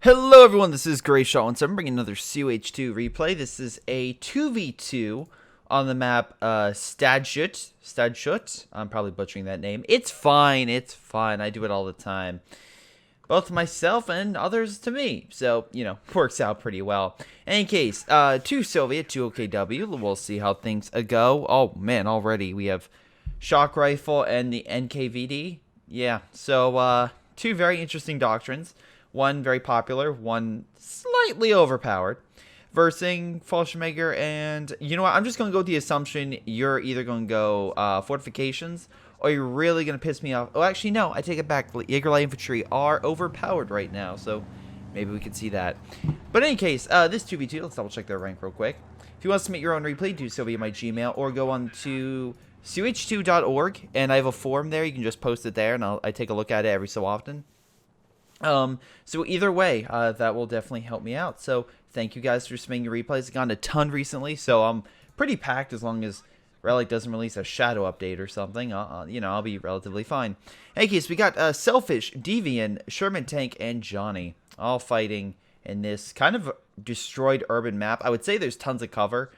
Hello everyone, this is Greyshot, and so I'm bringing another COH2 replay. This is a 2v2 on the map Stadshut. I'm probably butchering that name. It's fine, I do it all the time. Both myself and others to me. So, you know, works out pretty well. In any case, 2 Soviet, 2 OKW. We'll see how things go. Oh man, already we have shock rifle and the NKVD. Yeah, so 2 very interesting doctrines. One very popular, one slightly overpowered. Versing Fallschirmjäger, and you know what? I'm just going to go with the assumption you're either going to go fortifications, or you're really going to piss me off. Oh, actually, no. I take it back. Jaeger Light Infantry are overpowered right now, so maybe we could see that. But in any case, this 2v2, let's double check their rank real quick. If you want to submit your own replay, do so via my Gmail, or go on to coh2.org, and I have a forum there. You can just post it there, and I take a look at it every so often. So either way, that will definitely help me out. So thank you guys for submitting your replays. I've gotten a ton recently, so I'm pretty packed as long as Relic doesn't release a shadow update or something. You know, I'll be relatively fine. In any case, we got Selfish, Deviant, Sherman Tank, and Johnny all fighting in this kind of destroyed urban map. I would say there's tons of cover,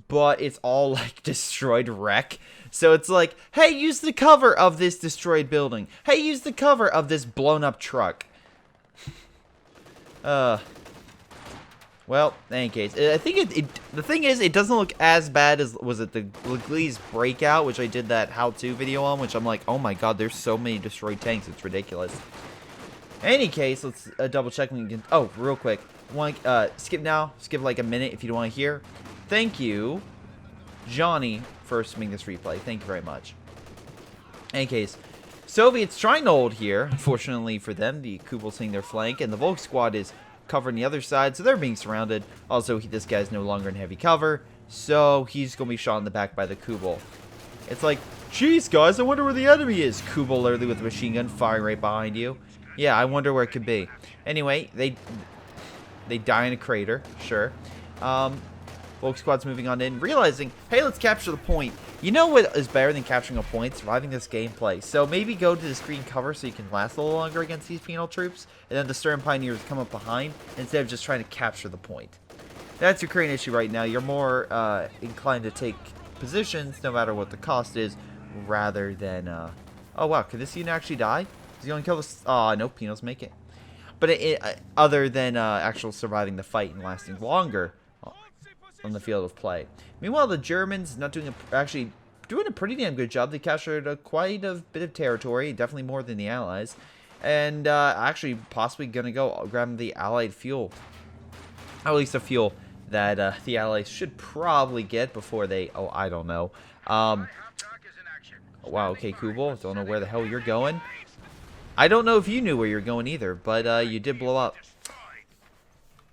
but it's all like destroyed wreck. So it's like, hey, use the cover of this destroyed building. Hey, use the cover of this blown up truck. Well, in any case, I think the thing is, it doesn't look as bad as, was it the Leglise Breakout, which I did that how-to video on, which I'm like, oh my god, there's so many destroyed tanks, it's ridiculous. In any case, let's double check when we can, oh, real quick, skip now, skip like a minute if you don't want to hear. Thank you, Johnny, for submitting this replay, thank you very much. In any case, Soviets trying to hold here. Unfortunately for them, the Kubel's hitting their flank, and the Volk squad is covering the other side, so they're being surrounded. Also, this guy's no longer in heavy cover, so he's going to be shot in the back by the Kubel. It's like, jeez, guys, I wonder where the enemy is. Kubel literally with a machine gun firing right behind you. Yeah, I wonder where it could be. Anyway, they die in a crater, sure. Volk squad's moving on in, realizing, hey, let's capture the point. You know what is better than capturing a point? Surviving this gameplay. So maybe go to the screen cover so you can last a little longer against these penal troops, and then the Stern Pioneers come up behind instead of just trying to capture the point. That's your current issue right now. You're more inclined to take positions, no matter what the cost is, rather than... Oh, wow, could this unit actually die? Is he going to kill this? Oh, no, penals make it. But other than actual surviving the fight and lasting longer on the field of play. Meanwhile, the Germans not doing actually doing a pretty damn good job. They captured quite a bit of territory, definitely more than the Allies, and actually possibly gonna go grab the Allied fuel, or at least the fuel that the Allies should probably get before they. Oh, I don't know. Wow. Okay, Kubel. Don't know where the hell you're going. I don't know if you knew where you're going either, but you did blow up.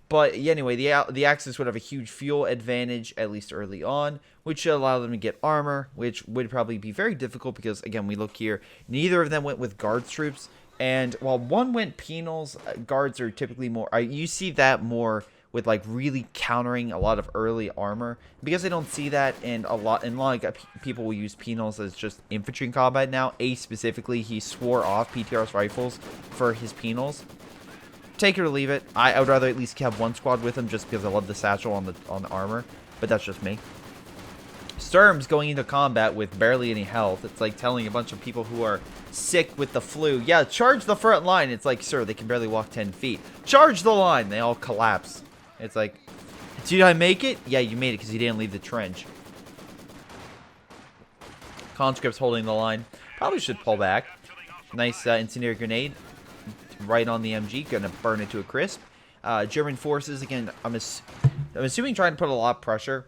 But yeah, anyway, the Axis would have a huge fuel advantage, at least early on, which should allow them to get armor, which would probably be very difficult because, again, we look here, neither of them went with guards troops. And while one went penals, guards are typically more, you see that more with like really countering a lot of early armor. Because I don't see that, and a lot of people will use penals as just infantry in combat now. Ace specifically, he swore off PTR's rifles for his penals. Take it or leave it. I would rather at least have one squad with him just because I love the satchel on the armor, but that's just me. Sturm's going into combat with barely any health. It's like telling a bunch of people who are sick with the flu, yeah, charge the front line. It's like, sir, they can barely walk 10 feet. Charge the line. They all collapse. It's like, did I make it? Yeah, you made it because you didn't leave the trench. Conscript's holding the line. Probably should pull back. Nice incendiary grenade. Right on the MG, gonna burn it to a crisp. German forces, again, I'm assuming trying to put a lot of pressure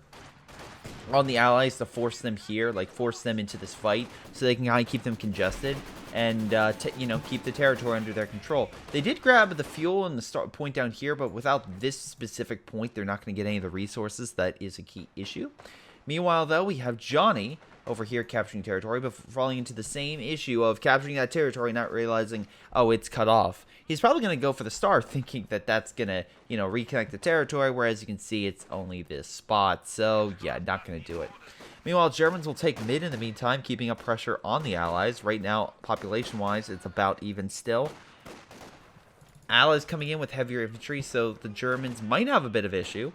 on the Allies to force them here, like force them into this fight, so they can kind of keep them congested and you know, keep the territory under their control. They did grab the fuel and the point down here, but without this specific point, they're not going to get any of the resources. That is a key issue. Meanwhile, though, we have Johnny over here capturing territory, but falling into the same issue of capturing that territory, not realizing, oh, it's cut off. He's probably going to go for the star, thinking that that's going to, you know, reconnect the territory, whereas you can see it's only this spot. So, yeah, not going to do it. Meanwhile, Germans will take mid in the meantime, keeping up pressure on the Allies. Right now, population-wise, it's about even still. Allies coming in with heavier infantry, so the Germans might have a bit of issue.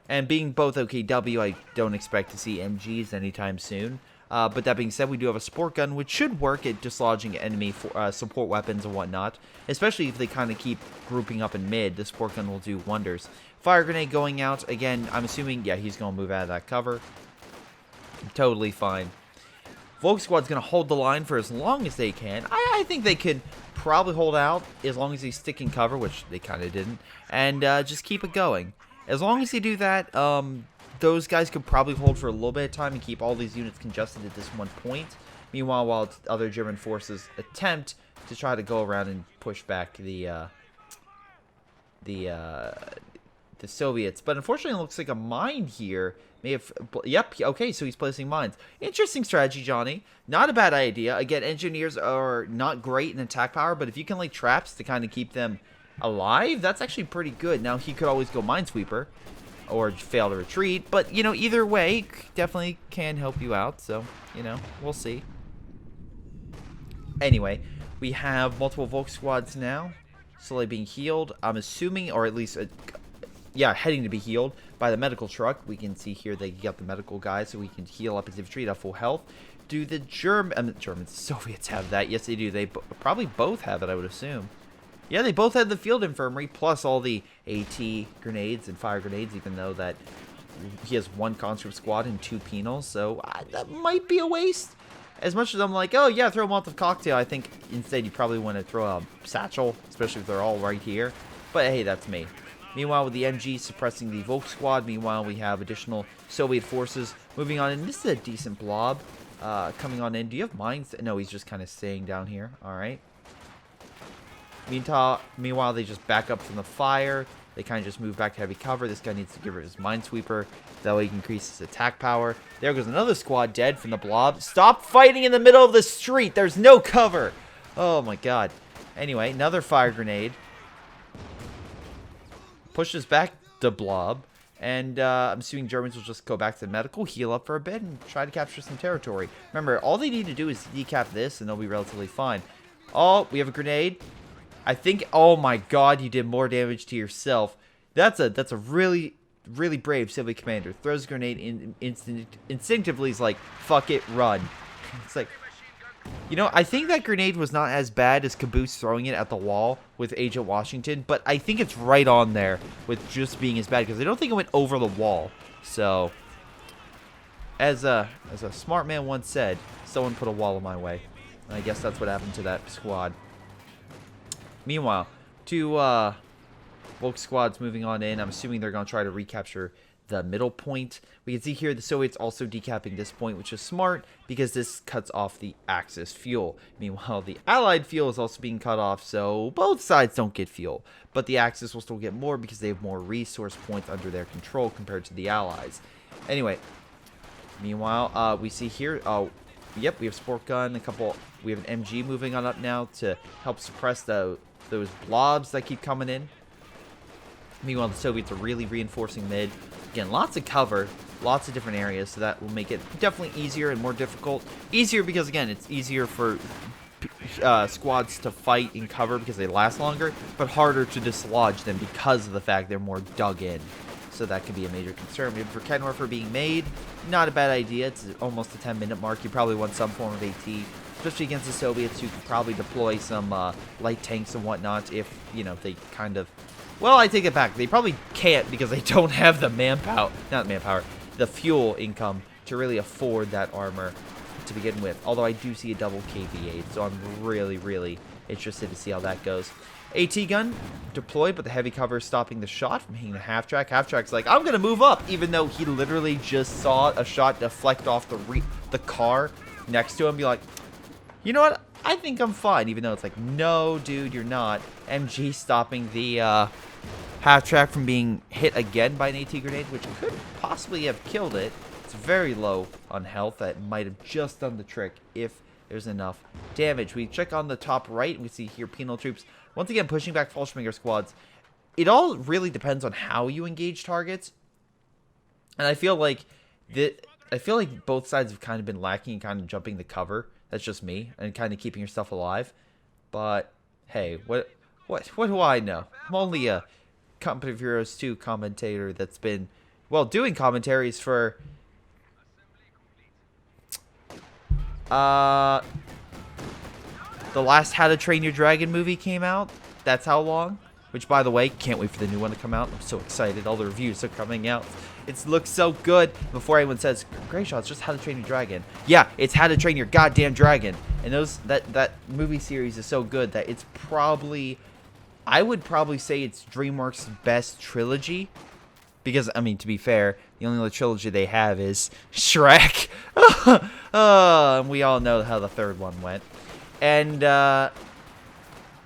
And being both OKW, I don't expect to see MGs anytime soon. But that being said, we do have a support gun, which should work at dislodging enemy support weapons and whatnot. Especially if they kind of keep grouping up in mid, the support gun will do wonders. Fire grenade going out. Again, I'm assuming, yeah, he's going to move out of that cover. Totally fine. Volk Squad's going to hold the line for as long as they can. I think they could probably hold out as long as they stick in cover, which they kind of didn't. And just keep it going. As long as they do that, those guys could probably hold for a little bit of time and keep all these units congested at this one point. Meanwhile, while other German forces attempt to try to go around and push back the Soviets. But unfortunately, it looks like a mine here may have... Yep, okay, so he's placing mines. Interesting strategy, Johnny. Not a bad idea. Again, engineers are not great in attack power, but if you can lay traps to kind of keep them alive, that's actually pretty good. Now, he could always go Minesweeper or fail to retreat, but, you know, either way, definitely can help you out, so, you know, we'll see. Anyway, we have multiple Volk squads now, slowly being healed, I'm assuming, or at least, yeah, heading to be healed by the medical truck. We can see here they got the medical guys, so we can heal up his infantry at full health. Do the Germans, Soviets have that? Yes, they do. They probably both have it, I would assume. Yeah, they both had the field infirmary, plus all the AT grenades and fire grenades, even though that he has one conscript squad and 2 penals, so that might be a waste. As much as I'm like, oh yeah, throw a Molotov cocktail, I think instead you probably want to throw a satchel, especially if they're all right here. But hey, that's me. Meanwhile, with the MG suppressing the Volk squad, meanwhile we have additional Soviet forces moving on, and this is a decent blob coming on in. Do you have mines? No, he's just kind of staying down here. All right. Meanwhile, they just back up from the fire. They kind of just move back to heavy cover. This guy needs to give her his Minesweeper. That way he can increase his attack power. There goes another squad dead from the blob. Stop fighting in the middle of the street. There's no cover. Oh, my God. Anyway, another fire grenade. Pushes back the blob. And I'm assuming Germans will just go back to the medical, heal up for a bit, and try to capture some territory. Remember, all they need to do is decap this, and they'll be relatively fine. Oh, we have a grenade. I think, oh my God, you did more damage to yourself. That's a really, really brave Soviet commander. Throws a grenade in, instinctively is like, fuck it, run. It's like, you know, I think that grenade was not as bad as Caboose throwing it at the wall with Agent Washington, but I think it's right on there with just being as bad, because I don't think it went over the wall. So, as a smart man once said, someone put a wall in my way. And I guess that's what happened to that squad. Meanwhile, 2 Volk squads moving on in. I'm assuming they're going to try to recapture the middle point. We can see here the Soviets also decapping this point, which is smart because this cuts off the Axis fuel. Meanwhile, the Allied fuel is also being cut off, so both sides don't get fuel. But the Axis will still get more because they have more resource points under their control compared to the Allies. Anyway, meanwhile, we see here... Yep, we have sport gun, we have an MG moving on up now to help suppress those blobs that keep coming in. Meanwhile, the Soviets are really reinforcing mid. Again, lots of cover, lots of different areas, so that will make it definitely easier and more difficult. Easier because, again, it's easier for squads to fight in cover because they last longer, but harder to dislodge them because of the fact they're more dug in. So that could be a major concern. We have Verkenwerfer being made. Not a bad idea. It's almost a 10-minute mark. You probably want some form of AT, especially against the Soviets, who could probably deploy some light tanks and whatnot if, you know, they kind of... Well, I take it back. They probably can't because they don't have the manpower, not manpower, the fuel income to really afford that armor to begin with. Although I do see a double KV-8, so I'm really, really interested to see how that goes. AT gun deployed, but the heavy cover is stopping the shot from hitting the half-track. Half-track's like, I'm going to move up, even though he literally just saw a shot deflect off the car next to him. Be like, you know what? I think I'm fine, even though it's like, no, dude, you're not. MG stopping the half-track from being hit again by an AT grenade, which could possibly have killed it. It's very low on health. That might have just done the trick if there's enough damage. We check on the top right, and we see here penal troops once again pushing back Fallschirmjäger squads. It all really depends on how you engage targets, and I feel like both sides have kind of been lacking in kind of jumping the cover. That's just me, and kind of keeping yourself alive. But hey, What do I know? I'm only a Company of Heroes 2 commentator that's been, well, doing commentaries for, the last How to Train Your Dragon movie came out. That's how long. Which, by the way, can't wait for the new one to come out. I'm so excited. All the reviews are coming out. It looks so good. Before anyone says, Greyshot, it's just How to Train Your Dragon. Yeah, it's How to Train Your Goddamn Dragon. And that movie series is so good that it's probably, I would probably say it's DreamWorks' best trilogy. Because, I mean, to be fair, the only other trilogy they have is Shrek. And we all know how the third one went. And,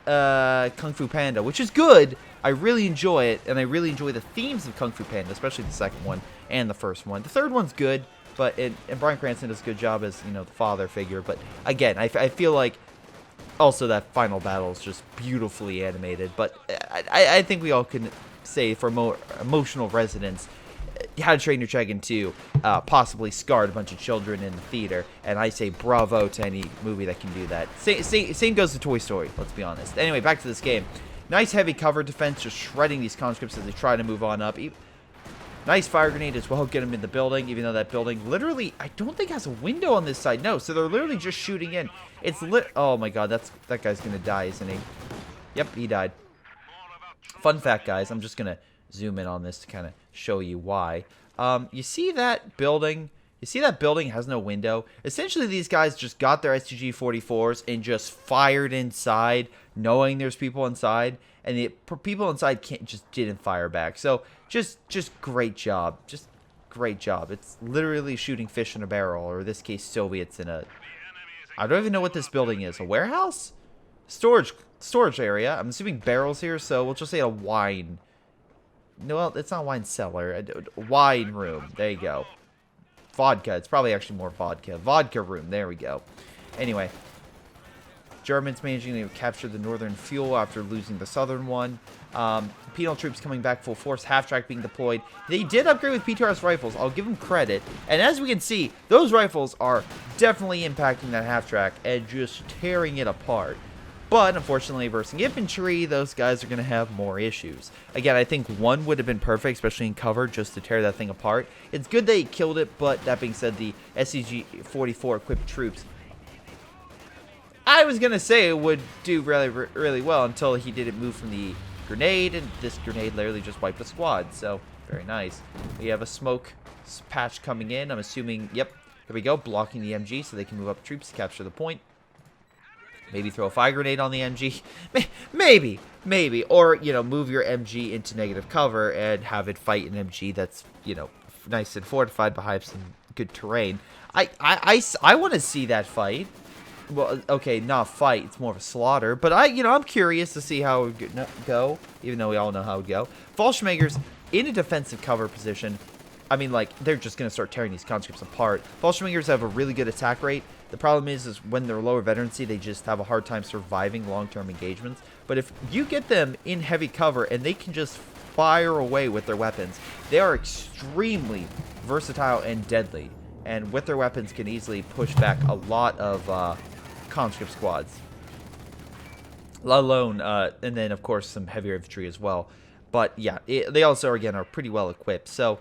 Kung Fu Panda, which is good. I really enjoy it, and I really enjoy the themes of Kung Fu Panda, especially the second one and the first one. The third one's good, but and Bryan Cranston does a good job as, you know, the father figure. But again, I feel like also that final battle is just beautifully animated. But I think we all can say, for more emotional resonance, How to Train Your Dragon 2 possibly scarred a bunch of children in the theater, and I say bravo to any movie that can do that. Same goes to Toy Story, let's be honest. Anyway, back to this game. Nice heavy cover defense, just shredding these conscripts as they try to move on up. Nice fire grenade as well, get them in the building, even though that building literally, I don't think has a window on this side. No, so they're literally just shooting in. It's oh my god, that guy's gonna die, isn't he? Yep, he died. Fun fact, guys, I'm just gonna zoom in on this to kind of show you why. You see that building? You see that building has no window? Essentially, these guys just got their STG-44s and just fired inside, knowing there's people inside, and the people inside just didn't fire back. So just great job, just great job. It's literally shooting fish in a barrel, or in this case, Soviets in a. I don't even know what this building is. A warehouse? Storage area. I'm assuming barrels here, so we'll just say a wine. No, well, it's not a wine cellar. A wine room. There you go. Vodka. It's probably actually more vodka. Vodka room. There we go. Anyway. Germans managing to capture the northern fuel after losing the southern one. Penal troops coming back full force. Half-track being deployed. They did upgrade with PTRS rifles. I'll give them credit. And as we can see, those rifles are definitely impacting that half-track and just tearing it apart. But, unfortunately, versus infantry, those guys are going to have more issues. Again, I think one would have been perfect, especially in cover, just to tear that thing apart. It's good they killed it, but that being said, the SCG-44 equipped troops, I was going to say it would do really, really well until he didn't move from the grenade, and this grenade literally just wiped the squad. So, very nice. We have a smoke patch coming in. I'm assuming, yep, here we go, blocking the MG so they can move up troops to capture the point. Maybe throw a fire grenade on the MG. Maybe. Or, you know, move your MG into negative cover and have it fight an MG that's, you know, nice and fortified behind some good terrain. I want to see that fight. Well, okay, not fight. It's more of a slaughter. But, I'm curious to see how it would go, even though we all know how it would go. Fallschmagers in a defensive cover position. I mean, like, they're just going to start tearing these conscripts apart. Fallschmagers have a really good attack rate. The problem is when they're lower veterancy, they just have a hard time surviving long-term engagements. But if you get them in heavy cover and they can just fire away with their weapons, they are extremely versatile and deadly. And with their weapons can easily push back a lot of conscript squads. Let alone, and then, of course, some heavier infantry as well. But, yeah, they also, again, are pretty well equipped. So,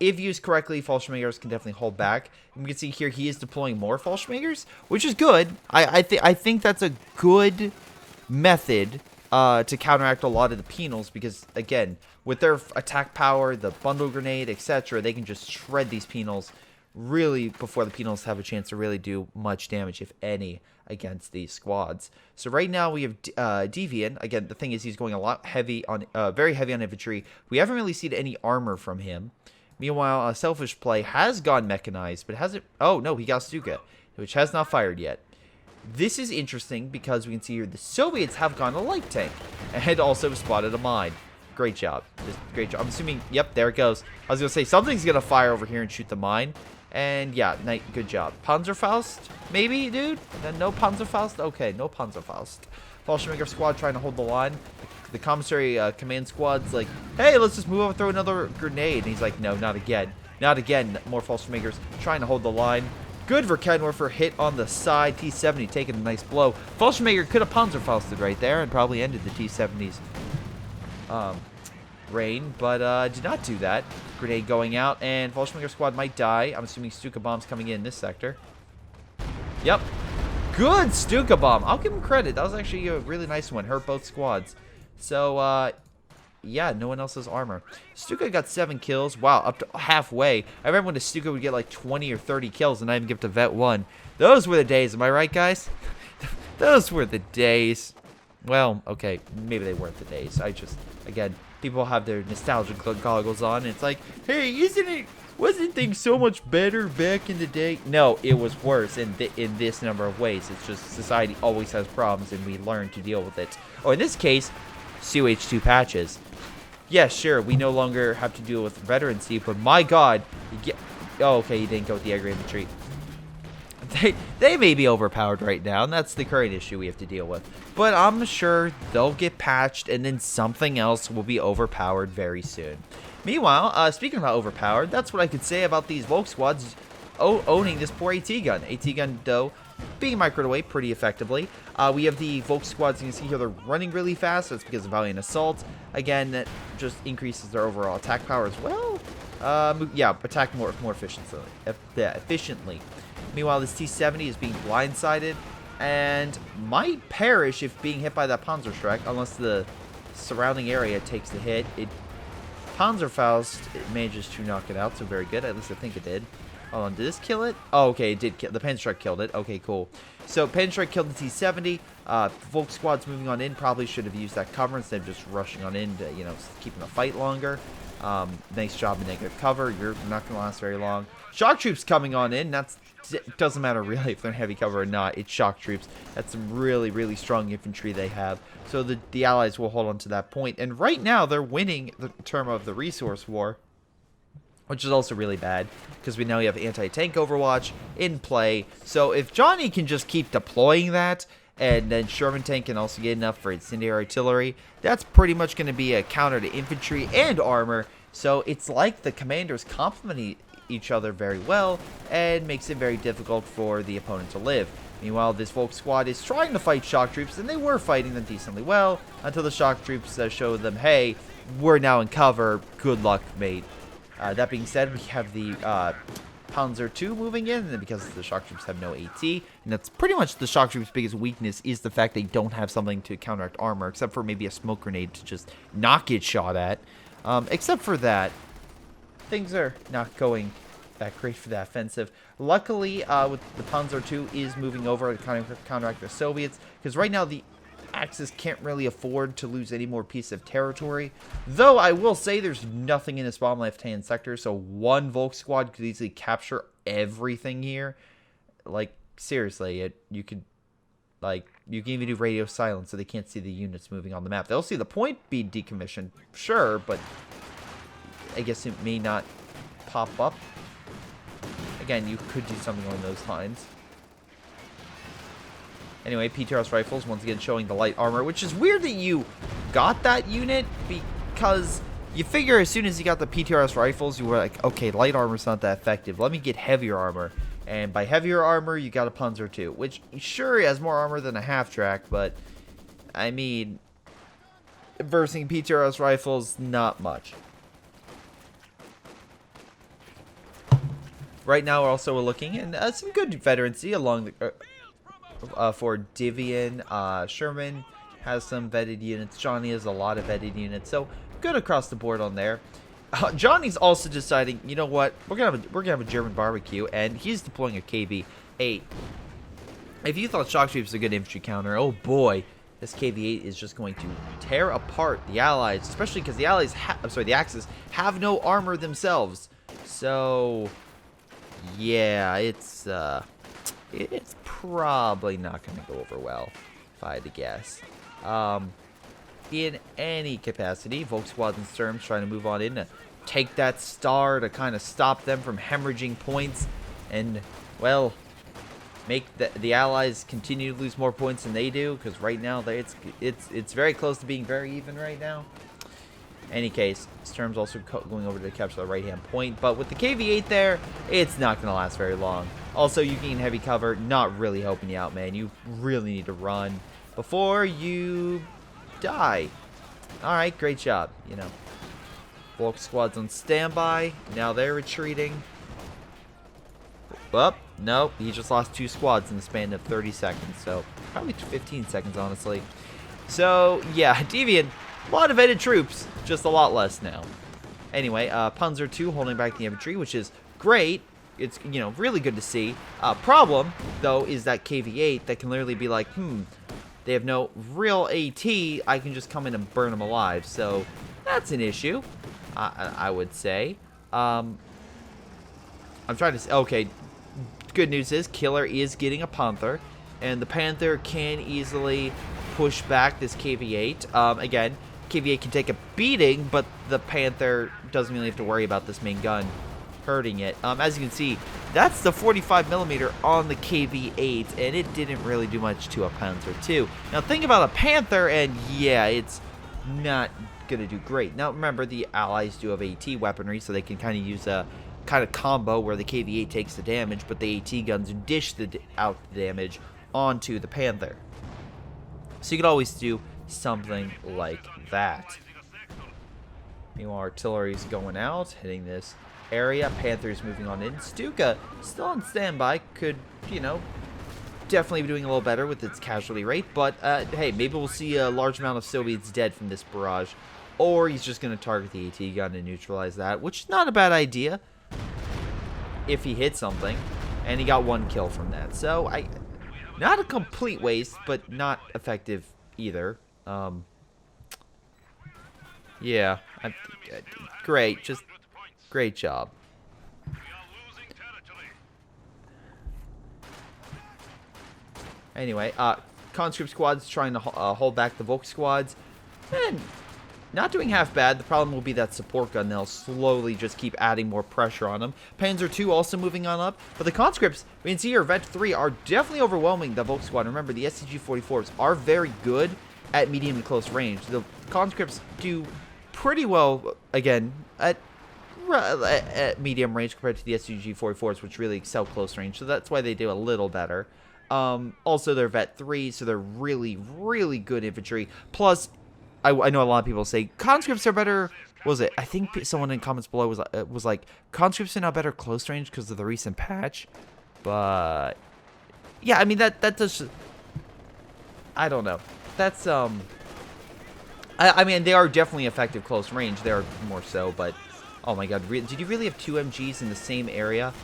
if used correctly, Fallschmagers can definitely hold back. And we can see here he is deploying more Fallschmagers, which is good. I think that's a good method to counteract a lot of the penals because, again, with their attack power, the bundle grenade, etc., they can just shred these penals really before the penals have a chance to really do much damage, if any, against these squads. So right now we have Deviant. Again, the thing is he's going a lot heavy on, very heavy on infantry. We haven't really seen any armor from him. Meanwhile, Selfish Play has gone mechanized, but hasn't. Oh no, he got Stuka, which has not fired yet. This is interesting because we can see here the Soviets have gone a light tank and also spotted a mine. Great job. Great job. I'm assuming. Yep, there it goes. I was gonna say something's gonna fire over here and shoot the mine. And yeah, good job. Panzerfaust, maybe, dude? No Panzerfaust? Okay, no Panzerfaust. Fallschmager squad trying to hold the line. The commissary command squad's like, hey, let's just move over and throw another grenade. And he's like, no, not again. Not again. More Fallschmagers trying to hold the line. Good Verkenwerfer hit on the side. T-70 taking a nice blow. Fallschirmjäger could have Panzerfausted right there and probably ended the T-70's reign, but did not do that. Grenade going out, and Fallschirmjäger squad might die. I'm assuming Stuka bombs coming in this sector. Yep. Good Stuka bomb. I'll give him credit. That was actually a really nice one. Hurt both squads. So, yeah, no one else has armor. Stuka got 7 kills. Wow, up to halfway. I remember when the Stuka would get like 20 or 30 kills and not even give to Vet 1. Those were the days. Am I right, guys? Those were the days. Well, okay, maybe they weren't the days. I just, again, people have their nostalgic goggles on, and it's like, hey, wasn't things so much better back in the day? No, it was worse in this number of ways. It's just society always has problems, and we learn to deal with it. Or in this case, COH2 patches. Yeah, sure, we no longer have to deal with veterancy, but my god, oh, okay, you didn't go with the aggro infantry. They may be overpowered right now, and that's the current issue we have to deal with. But I'm sure they'll get patched, and then something else will be overpowered very soon. Meanwhile, speaking about overpowered, that's what I could say about these Volk squads owning this poor AT gun. AT gun, though, being microed away pretty effectively. We have the Volk squads, you can see here, they're running really fast. That's because of Valiant Assault. Again, that just increases their overall attack power as well. Yeah, attack more efficiently. Meanwhile, this T-70 is being blindsided and might perish if being hit by that Panzerschreck, unless the surrounding area takes the hit. Panzerfaust manages to knock it out, so very good. At least I think it did. Hold on, did this kill it? Oh, okay, it did kill. The Panzerschreck killed it. Okay, cool. So Panzerschreck killed the T-70. Volk squads moving on in probably should have used that cover instead of just rushing on in to, you know, keeping the fight longer. Nice job in negative cover. You're not going to last very long. Shock troops coming on in. It doesn't matter really if they're in heavy cover or not. It's shock troops. That's some really, really strong infantry they have. So the Allies will hold on to that point. And right now, they're winning the term of the resource war, which is also really bad because we now have anti-tank Overwatch in play. So if Johnny can just keep deploying that, and then Sherman tank can also get enough for incendiary artillery, that's pretty much going to be a counter to infantry and armor. So it's like the commanders complement each other very well and makes it very difficult for the opponent to live. Meanwhile, this Volk squad is trying to fight shock troops, and they were fighting them decently well until the shock troops showed them, hey, we're now in cover. Good luck, mate. That being said, we have the Panzer II moving in, and because the shock troops have no AT, and that's pretty much the shock troops' biggest weakness is the fact they don't have something to counteract armor, except for maybe a smoke grenade to just not get shot at. Except for that, things are not going that great for that offensive. Luckily, with the Panzer II is moving over to counteract the Soviets, because right now the Axis can't really afford to lose any more piece of territory. Though I will say there's nothing in this bomb left-hand sector, so one Volk squad could easily capture everything here. Like, seriously, you can even do radio silence so they can't see the units moving on the map. They'll see the point be decommissioned, sure, but I guess it may not pop up. Again, you could do something along those lines. Anyway, PTRS rifles, once again showing the light armor, which is weird that you got that unit, because you figure as soon as you got the PTRS rifles, you were like, okay, light armor's not that effective. Let me get heavier armor. And by heavier armor, you got a Panzer II, which sure has more armor than a half-track, but, I mean, versing PTRS rifles, not much. Right now, we're looking at some good veterancy along the... for Divian. Sherman has some vetted units. Johnny has a lot of vetted units. So good across the board on there. Johnny's also deciding, you know what? We're gonna have a German barbecue, and he's deploying a KV-8. If you thought shock troops was a good infantry counter, oh boy, this KV-8 is just going to tear apart the Allies, especially because the Allies, the Axis have no armor themselves. So yeah, it's probably not going to go over well, if I had to guess. In any capacity, Volk squads and Sturms trying to move on in to take that star to kind of stop them from hemorrhaging points and, well, make the Allies continue to lose more points than they do, because right now it's very close to being very even right now. Any case, Sturm's also going over to capture the right-hand point, but with the KV-8 there, it's not going to last very long. Also, you gain heavy cover. Not really helping you out, man. You really need to run before you die. Alright, great job. You know, Volk squad's on standby. Now they're retreating. Well, nope. He just lost 2 squads in the span of 30 seconds. So, probably 15 seconds, honestly. So, yeah, Deviant, a lot of added troops. Just a lot less now. Anyway, Panzer II holding back the infantry, which is great. It's, you know, really good to see. Problem, though, is that KV-8 that can literally be like, they have no real AT. I can just come in and burn them alive. So, that's an issue, I would say. I'm trying to say, okay, good news is Killer is getting a Panther, and the Panther can easily push back this KV-8. Again, KV-8 can take a beating, but the Panther doesn't really have to worry about this main gun hurting it. As you can see, that's the 45mm on the KV-8, and it didn't really do much to a Panther II. Now, think about a Panther, and yeah, it's not gonna do great. Now, remember, the Allies do have AT weaponry, so they can kind of use a kind of combo where the KV-8 takes the damage, but the AT guns dish out the damage onto the Panther. So you could always do something like that. Meanwhile, artillery's going out, hitting this area. Panther's moving on in. Stuka still on standby. Could, you know, definitely be doing a little better with its casualty rate. But, hey, maybe we'll see a large amount of Soviets dead from this barrage. Or he's just going to target the AT gun and neutralize that, which is not a bad idea if he hits something. And he got 1 kill from that. So, not a complete waste, but not effective either. Yeah, great, just great job. Anyway, conscript squads trying to hold back the Volk squads, and not doing half bad. The problem will be that support gun. They'll slowly just keep adding more pressure on them. Panzer II also moving on up, but the conscripts, we can see here, Vet 3 are definitely overwhelming the Volk squad. Remember, the SCG-44s are very good at medium and close range. The conscripts do pretty well, again, at medium range compared to the SGG-44s, which really excel close range, so that's why they do a little better. Also, they're Vet 3, so they're really, really good infantry. Plus, I know a lot of people say conscripts are better. What was it? I think someone in comments below was like, conscripts are now better close range because of the recent patch. But yeah, I mean that does. I don't know. That's I mean, they are definitely effective close range. They are more so, but oh my god, did you really have 2 MGs in the same area?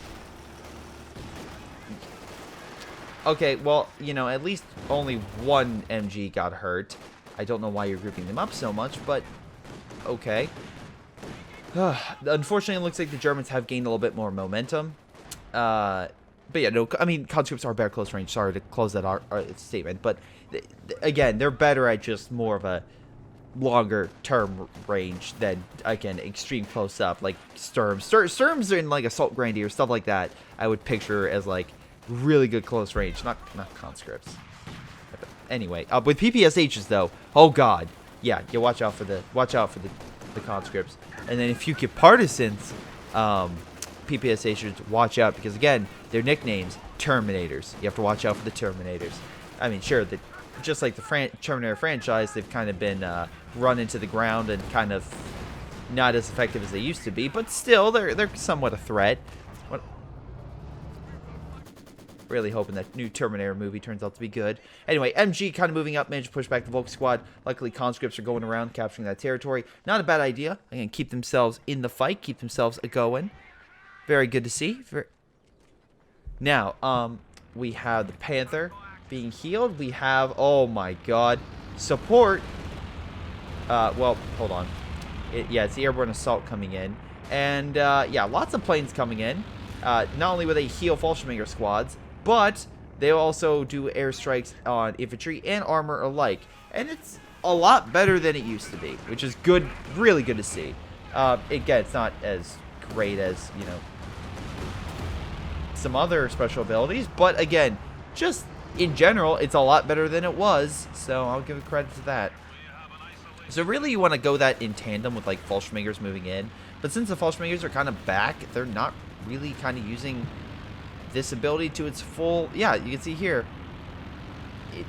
Okay, well, you know, at least only 1 MG got hurt. I don't know why you're grouping them up so much, but okay. Unfortunately, it looks like the Germans have gained a little bit more momentum. But yeah, no, I mean, conscripts are better close range. Sorry to close that statement, but again, they're better at just more of a longer term range than, again, extreme close up, like Sturms. Sturms in like Assault Grenadier, stuff like that, I would picture as like really good close range, not conscripts. Anyway, with PPSHs though, oh god, yeah, you watch out for the conscripts. And then if you get partisans, PPSHs, watch out, because again, their nicknames, Terminators. You have to watch out for the Terminators. I mean, sure, just like the Terminator franchise, they've kind of been run into the ground and kind of not as effective as they used to be, but still, they're somewhat a threat. Really hoping that new Terminator movie turns out to be good. Anyway, MG kind of moving up, managed to push back the Volk squad. Luckily, conscripts are going around, capturing that territory. Not a bad idea. Again, keep themselves in the fight, keep themselves a-going. Very good to see. Now, we have the Panther being healed. We have, oh my god, support. Well, hold on. Yeah, it's the airborne assault coming in. And, yeah, lots of planes coming in. Not only will they heal Fallschirmjäger squads, but they also do airstrikes on infantry and armor alike. And it's a lot better than it used to be, which is good, really good to see. Again, it's not as great as, you know, some other special abilities, but again, just in general, it's a lot better than it was, so I'll give it credit to that. So really, you want to go that in tandem with, like, Fallschirmjägers moving in, but since the Fallschirmjägers are kind of back, they're not really kind of using this ability to its full. Yeah, you can see here.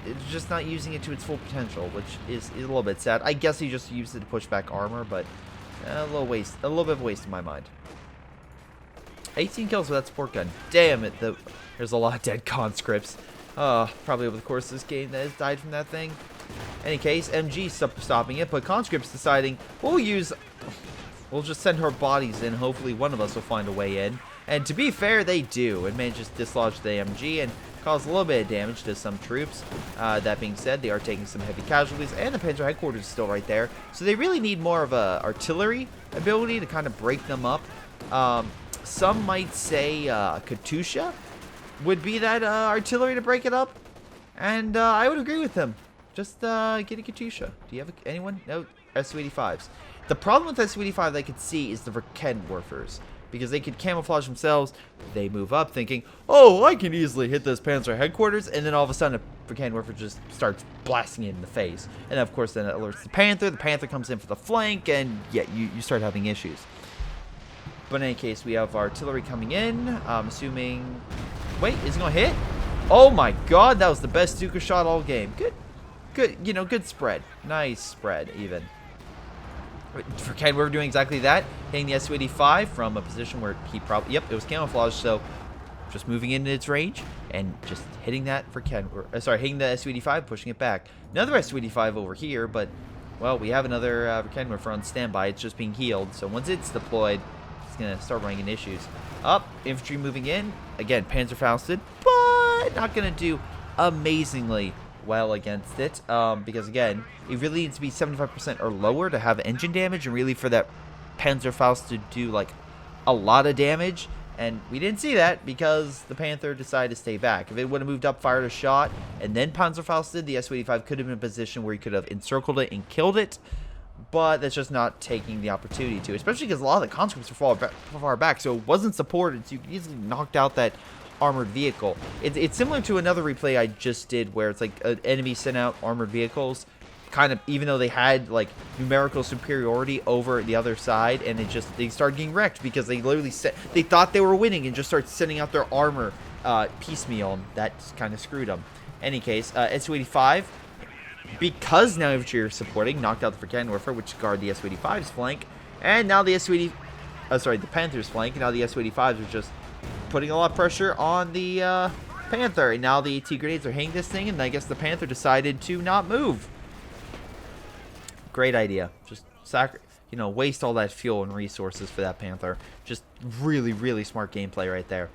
It's just not using it to its full potential, which is a little bit sad. I guess he just used it to push back armor, but a little bit of a waste in my mind. 18 kills with that support gun. Damn it, there's a lot of dead conscripts. Probably over the course of this game that has died from that thing. Any case, MG stopping it, but conscripts deciding we'll just send our bodies in. Hopefully one of us will find a way in. And to be fair, they do, and manages to dislodge the MG and cause a little bit of damage to some troops. That being said, they are taking some heavy casualties, and the Panzer headquarters is still right there. So they really need more of a artillery ability to kind of break them up. Some might say Katusha would be that artillery to break it up, and I would agree with them. Just get a Katusha. Do you have anyone? No, Su-85s. The problem with Su-85 I could see is the Verkenwerfers, because they could camouflage themselves. They move up thinking, oh, I can easily hit this Panzer headquarters, and then all of a sudden a Verkenwerfer just starts blasting it in the face. And of course then it alerts the Panther comes in for the flank, and yeah, you start having issues. But in any case, we have artillery coming in. I'm assuming... Wait, is it going to hit? Oh my god, that was the best Stuka shot all game. Good, you know, good spread. Nice spread, even. For Ken, we're doing exactly that. Hitting the Su-85 from a position where he probably... Yep, it was camouflaged, so just moving into its range and just hitting that for Ken. Sorry, hitting the Su-85, pushing it back. Another Su-85 over here, but, well, we have another Verkenwerfer on standby. It's just being healed, so once it's deployed, it's going to start running into issues. Up, infantry moving in. Again, Panzerfausted, but not going to do amazingly well against it, because again, it really needs to be 75% or lower to have engine damage, and really for that Panzerfaust to do like a lot of damage, and we didn't see that because the Panther decided to stay back. If it would have moved up, fired a shot, and then Panzerfausted, the Su-85 could have been in a position where he could have encircled it and killed it, but that's just not taking the opportunity to, especially because a lot of the conscripts are far back, so it wasn't supported, so you could easily knocked out that armored vehicle. It's similar to another replay I just did where it's like an enemy sent out armored vehicles, kind of, even though they had like numerical superiority over the other side, and they started getting wrecked because they literally they thought they were winning and just started sending out their armor piecemeal, and that kind of screwed them. Any case, Su-85, because now infantry are supporting, knocked out the Verkenwerfer, which guard the Su-85's flank, and now the the Panther's flank, and now the Su-85s are just putting a lot of pressure on the Panther, and now the AT grenades are hitting this thing, and I guess the Panther decided to not move. Great idea. Just waste all that fuel and resources for that Panther. Just really, really smart gameplay right there.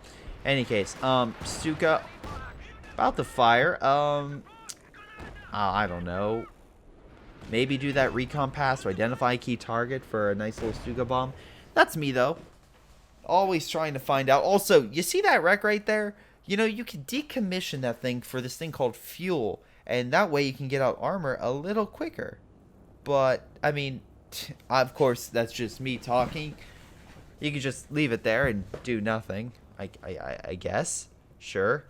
Any case, Stuka about to fire. I don't know. Maybe do that recon pass to identify a key target for a nice little Stuka bomb. That's me though. Always trying to find out. Also, you see that wreck right there? You know, you can decommission that thing for this thing called fuel, and that way you can get out armor a little quicker. But, I mean, of course, that's just me talking. You can just leave it there and do nothing, I guess. Sure.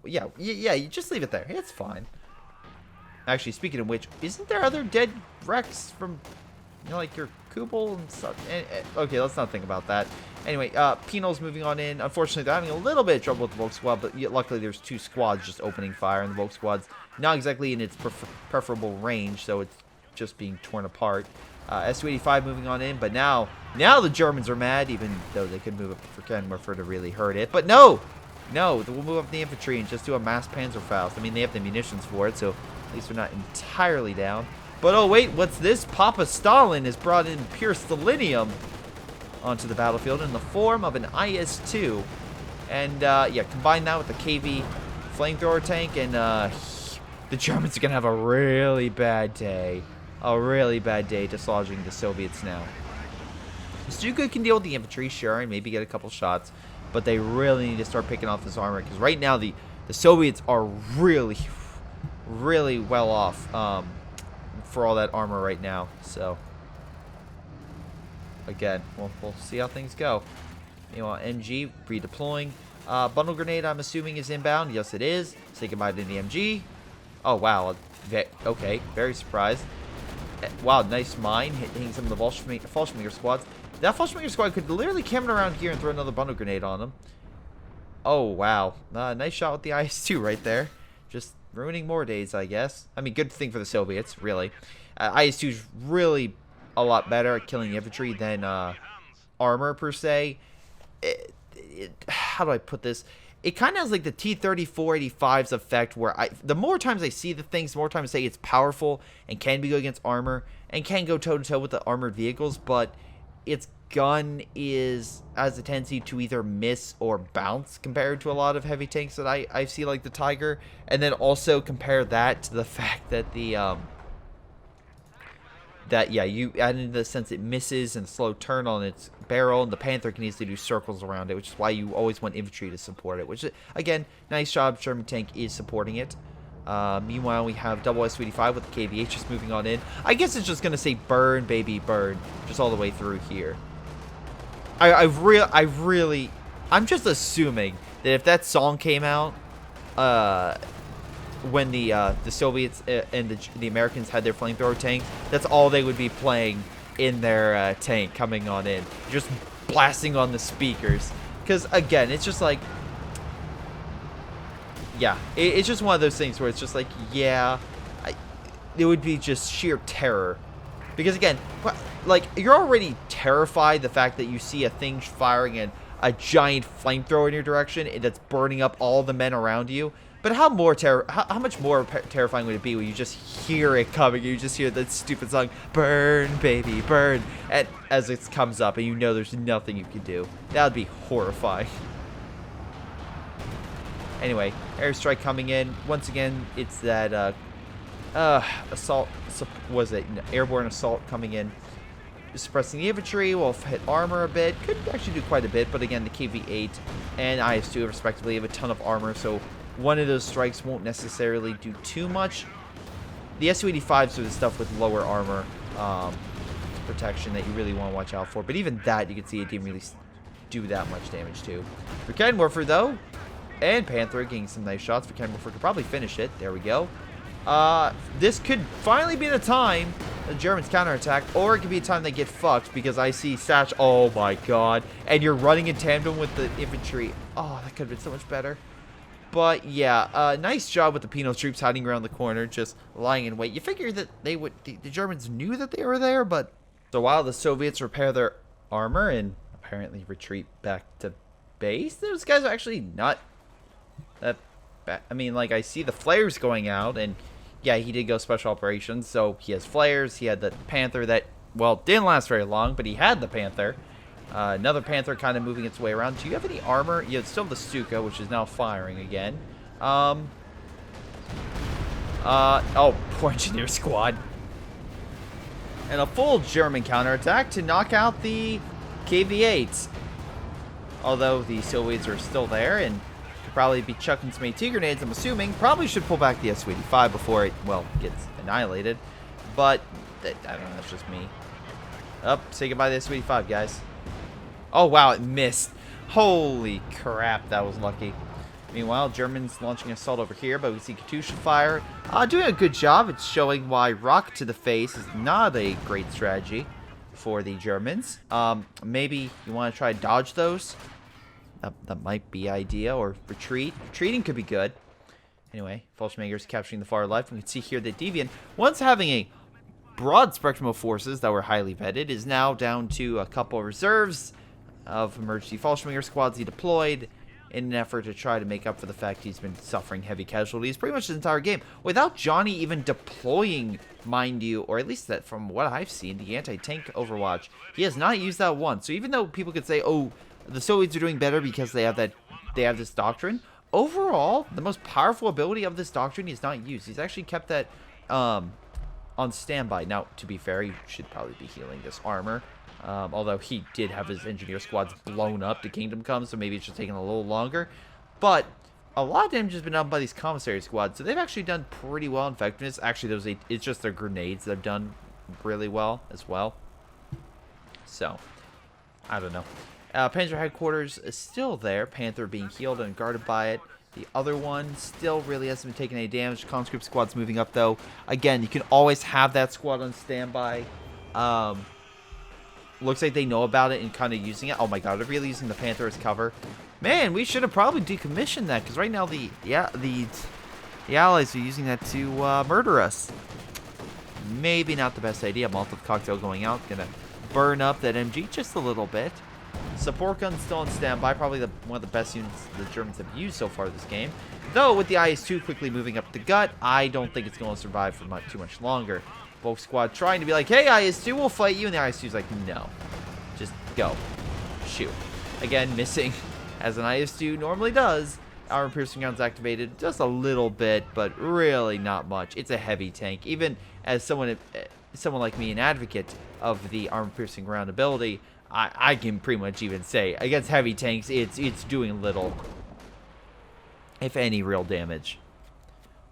Yeah, you just leave it there. It's fine. Actually, speaking of which, isn't there other dead wrecks from, you know, like your Kubel and stuff? Okay, let's not think about that. Anyway, Penal's moving on in. Unfortunately, they're having a little bit of trouble with the Volk squad, but luckily there's two squads just opening fire, and the Volk squad's not exactly in its preferable range, so it's just being torn apart. Su-85 moving on in, but now the Germans are mad, even though they could move up for Kenwerfer to really hurt it. But no, we'll move up the infantry and just do a mass Panzerfaust. I mean, they have the munitions for it, so at least they're not entirely down. But oh wait, what's this? Papa Stalin has brought in pure selenium onto the battlefield in the form of an IS-2. And yeah, combine that with the KV flamethrower tank, and the Germans are going to have a really bad day. A really bad day dislodging the Soviets now. Stuka can deal with the infantry, sure, and maybe get a couple shots, but they really need to start picking off this armor, because right now the Soviets are really, really well off for all that armor right now. So again, we'll see how things go. Meanwhile, MG redeploying. Bundle grenade, I'm assuming, is inbound. Yes, it is. Say goodbye to the MG. Oh wow. Okay, very surprised. Wow, nice mine hitting some of the Fallschminger squads. That Fallschminger squad could literally come around here and throw another bundle grenade on them. Oh, wow. Nice shot with the IS-2 right there. Just ruining more days, I guess. I mean, good thing for the Soviets, really. IS-2 is really a lot better at killing infantry than armor, per se. How do I put this? It kind of has like the T-34-85's effect, where the more times I see the things, the more times I say it's powerful and can be good against armor and can go toe-to-toe with the armored vehicles, but its gun has a tendency to either miss or bounce compared to a lot of heavy tanks that I see, like the Tiger. And then also compare that to the fact that you add in the sense it misses and slow turn on its barrel, and the Panther can easily do circles around it, which is why you always want infantry to support it, which, again, nice job. German tank is supporting it. Meanwhile, we have double S-285 with the KVH just moving on in. I guess it's just going to say burn, baby, burn, just all the way through here. I'm just assuming that if that song came out, when the Soviets and the Americans had their flamethrower tanks, that's all they would be playing in their tank coming on in, just blasting on the speakers. Because again, it's just like, yeah, it's just one of those things where it's just like, yeah, it would be just sheer terror. Because again, like, you're already terrified the fact that you see a thing firing a giant flamethrower in your direction and that's burning up all the men around you. But how much more terrifying would it be when you just hear it coming? You just hear that stupid song, "Burn, baby, burn," and as it comes up, and you know there's nothing you can do. That would be horrifying. Anyway, airstrike coming in once again. It's that assault. Was it airborne assault coming in? Suppressing the infantry will hit armor a bit. Could actually do quite a bit, but again, the KV-8 and IS-2 respectively have a ton of armor, so one of those strikes won't necessarily do too much. The Su-85s are the stuff with lower armor protection that you really want to watch out for, but even that, you can see it didn't really do that much damage to. For Cannon Morpher, though, and Panther getting some nice shots. For Cannon Morpher could probably finish it. There we go. This could finally be the time the Germans counterattack, or it could be a time they get fucked, because I see Satch. Oh my god. And you're running in tandem with the infantry. Oh, that could have been so much better. But yeah, nice job with the penal troops hiding around the corner, just lying in wait. You figure that they would, the Germans knew that they were there, but so while the Soviets repair their armor and apparently retreat back to base, those guys are actually not that bad. I mean, like, I see the flares going out, and yeah, he did go special operations, so he has flares. He had the Panther that, well, didn't last very long, but he had the Panther. Another Panther kind of moving its way around. Do you have any armor? You still have the Stuka, which is now firing again. Oh, poor engineer squad. And a full German counterattack to knock out the KV-8s. Although the Soviets are still there and could probably be chucking some AT grenades, I'm assuming. Probably should pull back the Su-85 before it, well, gets annihilated. But, I don't know, that's just me. Say goodbye to the Su-85, guys. Oh, wow, it missed. Holy crap, that was lucky. Meanwhile, Germans launching an assault over here, but we see Katusha fire. Doing a good job. It's showing why rock to the face is not a great strategy for the Germans. Maybe you want to try to dodge those. That might be idea, or retreat. Retreating could be good. Anyway, Fallschirmjäger's capturing the far left. We can see here that Deviant, once having a broad spectrum of forces that were highly vetted, is now down to a couple of reserves of emergency Fallschirmjäger squads he deployed in an effort to try to make up for the fact he's been suffering heavy casualties pretty much the entire game, without Johnny even deploying, mind you, or at least that from what I've seen, the anti-tank Overwatch. He has not used that once. So even though people could say, oh, the Soviets are doing better because they have this doctrine, overall, the most powerful ability of this doctrine is not used. He's actually kept that on standby. Now, to be fair, he should probably be healing this armor. Although he did have his engineer squads blown up to Kingdom Come, so maybe it's just taking a little longer. But a lot of damage has been done by these commissary squads, so they've actually done pretty well in effectiveness. Actually, it's just their grenades that have done really well as well. So, I don't know. Panzer headquarters is still there. Panther being healed and guarded by it. The other one still really hasn't been taking any damage. Conscript squad's moving up, though. Again, you can always have that squad on standby. Looks like they know about it and kind of using it. Oh my god, they're really using the Panther as cover. Man, we should have probably decommissioned that, because right now the Allies are using that to murder us. Maybe not the best idea. Molotov cocktail going out, gonna burn up that MG just a little bit. Support gun still on standby, probably one of the best units the Germans have used so far this game. Though with the IS-2 quickly moving up the gut, I don't think it's going to survive for too much longer. Volk Squad trying to be like, hey, IS-2, we'll fight you, and the IS-2's like, no, just go, shoot. Again, missing as an IS-2 normally does. Armor piercing guns activated just a little bit, but really not much. It's a heavy tank. Even as someone like me, an advocate of the armor piercing round ability, I can pretty much even say against heavy tanks, it's doing little, if any, real damage.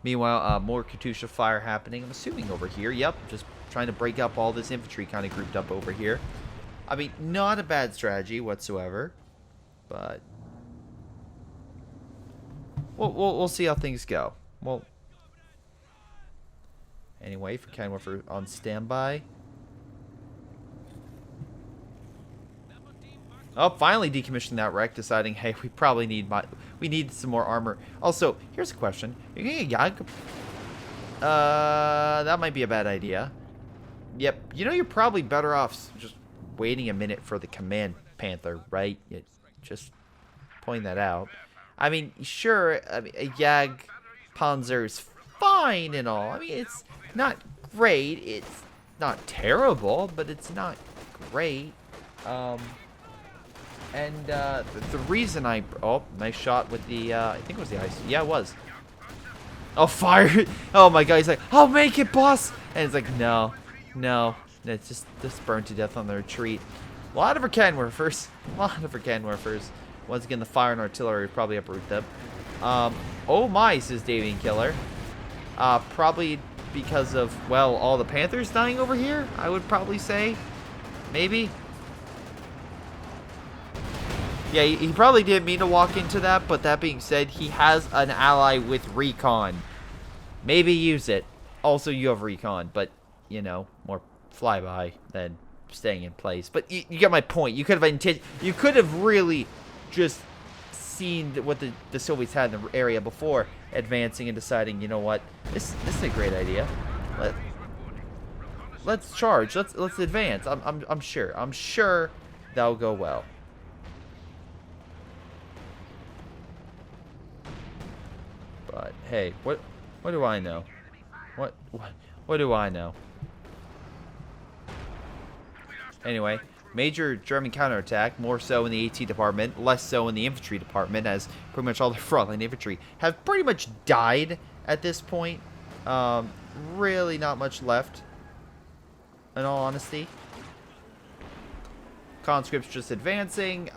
Meanwhile, more Katyusha fire happening. I'm assuming over here. Yep, just trying to break up all this infantry kind of grouped up over here. I mean, not a bad strategy whatsoever, but we'll see how things go. Well, anyway, for Ken Warfare on standby. Oh, finally decommissioning that wreck, deciding, hey, we probably need some more armor. Also, here's a question: you're getting a Yag? That might be a bad idea. Yep, you know you're probably better off just waiting a minute for the command Panther, right? Just pointing that out. I mean, sure, I mean, a Yag Panzer is fine and all. I mean, it's not great. It's not terrible, but it's not great. And the reason oh, nice shot with the, I think it was the ice. Yeah, it was. Oh, fire. Oh my god, he's like, I'll make it, boss. And it's like, no. It's just burned to death on the retreat. A lot of our cannon warfers. Once again, the fire and artillery probably uproot them. Oh my, says Davian Killer. Probably because of, well, all the Panthers dying over here, I would probably say. Maybe. Yeah, he probably didn't mean to walk into that, but that being said, he has an ally with recon. Maybe use it. Also, you have recon, but, you know, more flyby than staying in place. But you get my point. You could have really just seen what the Soviets had in the area before advancing and deciding, you know what, this is a great idea. Let's charge. Let's advance. I'm sure that'll go well. But hey, what do I know? What do I know? Anyway, major German counterattack, more so in the AT department, less so in the infantry department, as pretty much all the frontline infantry have pretty much died at this point. Really not much left, in all honesty. Conscripts just advancing.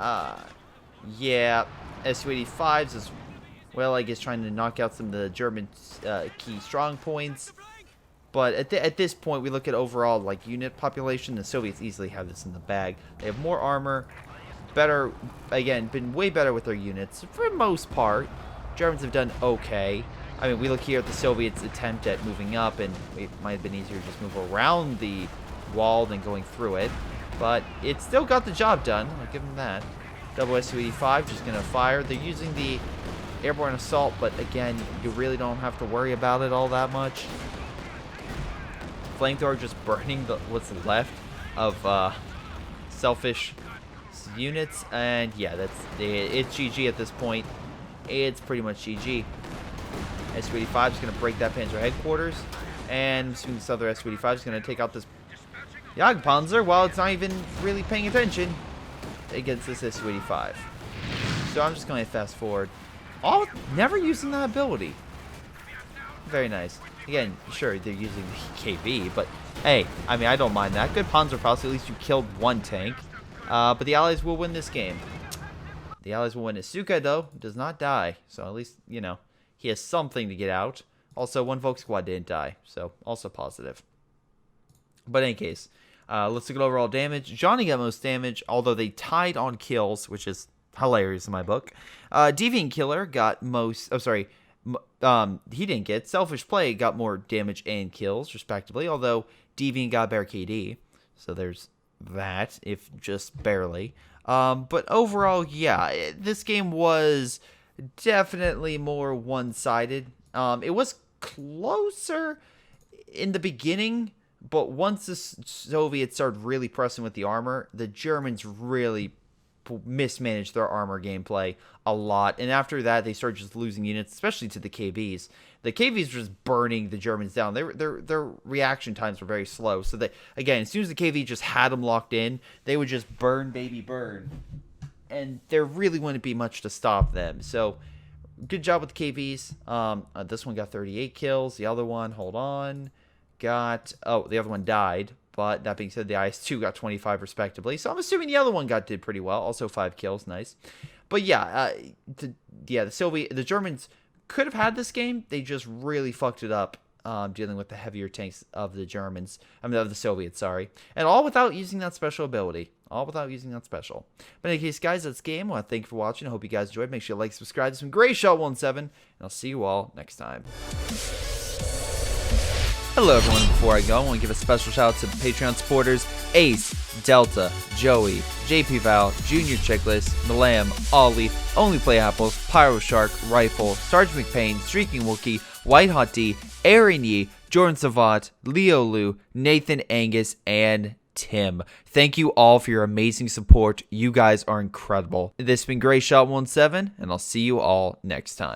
Yeah, Su-85s as well, I guess, trying to knock out some of the German key strong points. But at this point, we look at overall like unit population. The Soviets easily have this in the bag. They have more armor, better, again, been way better with their units for the most part. Germans have done okay. I mean, we look here at the Soviets' attempt at moving up, and it might have been easier to just move around the wall than going through it. But it still got the job done. I'll give them that. Double Su-85 just gonna fire. They're using the airborne assault, but again, you really don't have to worry about it all that much. Flamethrower just burning what's left of selfish units, and yeah, it's GG at this point. It's pretty much GG. Su-85 is going to break that Panzer headquarters, and soon this other Su-85 is going to take out this Jagdpanzer while it's not even really paying attention against this Su-85. So I'm just going to fast forward. Never using that ability. Very nice. Again, sure, they're using the KB, but hey, I mean, I don't mind that. Good Panzerfaust, at least you killed one tank. But the Allies will win this game. The Allies will win. Isuka, though, does not die. So at least, you know, he has something to get out. Also, one Volk Squad didn't die, so also positive. But in any case, let's look at overall damage. Johnny got most damage, although they tied on kills, which is hilarious in my book. Deviant Killer got most... Oh, sorry. He didn't get. Selfish Play got more damage and kills, respectively, although Deviant got better KD. So there's that, if just barely. But overall, yeah, this game was definitely more one-sided. It was closer in the beginning, but once the Soviets started really pressing with the armor, the Germans really mismanaged their armor gameplay a lot. And after that, they started just losing units, especially to the KVs. The KVs were just burning the Germans down. Their reaction times were very slow. So that, again, as soon as the KV just had them locked in, they would just burn, baby, burn. And there really wouldn't be much to stop them. So good job with the KVs. This one got 38 kills. The other one, hold on, the other one died. But that being said, the IS-2 got 25 respectively. So I'm assuming the other one did pretty well. Also 5 kills, nice. But yeah, the Germans could have had this game. They just really fucked it up, dealing with the heavier tanks of the Germans. I mean, of the Soviets, sorry. And all without using that special ability. All without using that special. But in any case, guys, that's the game. I want to thank you for watching. I hope you guys enjoyed. Make sure you like, subscribe to some Greyshot17. And I'll see you all next time. Hello everyone, before I go, I want to give a special shout out to Patreon supporters Ace, Delta, Joey, JP Vaal, jrchicklis, Milam, Ollie, Onlyplayapples, Pyroshark, Rifle, sgtMcPain, Streakingwookie, WhiteHotD, Aaron Yee, Jordan Savat, Leo Lou, Nathan Angus, and Tim. Thank you all for your amazing support. You guys are incredible. This has been Greyshot17, and I'll see you all next time.